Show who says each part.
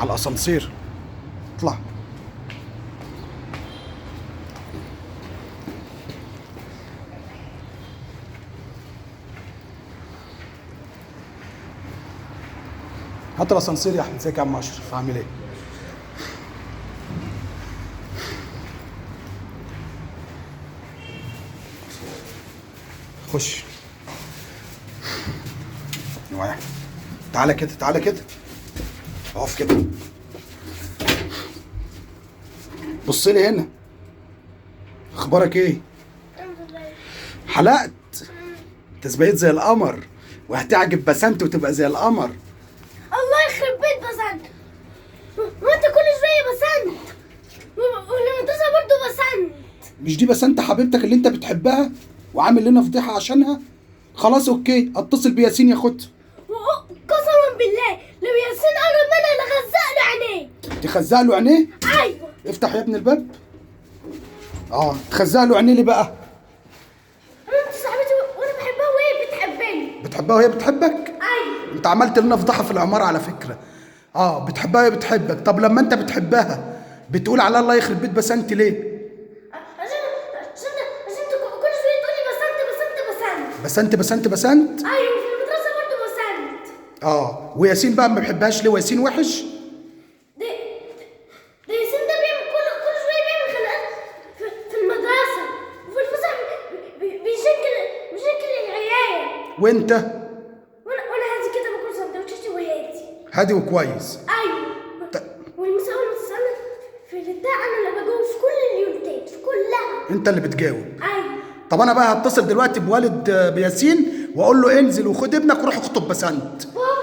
Speaker 1: على الاسانسير. اطلع. هات الاسانسير يا احمد. ازيك يا عم اشرف؟ عامل ايه؟ خش. واحد. تعالى كده، تعالى كده، اقف كده، بص لي هنا. اخبارك ايه؟
Speaker 2: الحمد لله.
Speaker 1: حلقت؟ انت بقيت زي القمر، وهتعجب بسنت وتبقى زي القمر.
Speaker 2: الله يخرب بيت بسنت. وانت كل شويه بسنت، ولما تصحى برضه بسنت.
Speaker 1: مش دي بسنت حبيبتك اللي انت بتحبها وعامل لنا فضيحه عشانها؟ خلاص اوكي، اتصل بياسين ياخدها.
Speaker 2: قسما بالله لو ياسين قرب منها لغزق له عينيه.
Speaker 1: تخزق له عينيه؟
Speaker 2: ايوه.
Speaker 1: افتح يا ابن الباب. تخزق له عينيه ليه بقى؟
Speaker 2: انت صاحبتي وانا بحبها وهي بتحبني.
Speaker 1: بتحبها وهي بتحبك؟
Speaker 2: ايوه.
Speaker 1: انت عملت لنا فضيحه في العماره على فكره. بتحبها وهي بتحبك. طب لما انت بتحبها بتقول على الله يخرب بيت بسنت ليه؟
Speaker 2: عشان كل شويه تقولي بسنت.
Speaker 1: بسنت بسنت بسنت.
Speaker 2: ايوه في المدرسه برضه بسنت.
Speaker 1: وياسين بقى ما بيحبهاش ليه؟ وياسين وحش؟
Speaker 2: ده ياسين ده بيعمل كل شويه بيعمل خناقات في المدرسه وفي الفسح. بيشكل العيال.
Speaker 1: وانت؟
Speaker 2: وانا هادي كده باكل سندوتشاتي وهادي.
Speaker 1: هادي وكويس.
Speaker 2: ايوه. والمس اول ما تسالنا في البتاع انا اللي بجاوب في كل اليونتات في كلها.
Speaker 1: انت اللي بتجاوب؟
Speaker 2: ايوه.
Speaker 1: طب انا بقى هتصل دلوقتي بوالد بياسين واقول له انزل وخد ابنك وروح اخطب بسنت.
Speaker 2: بابا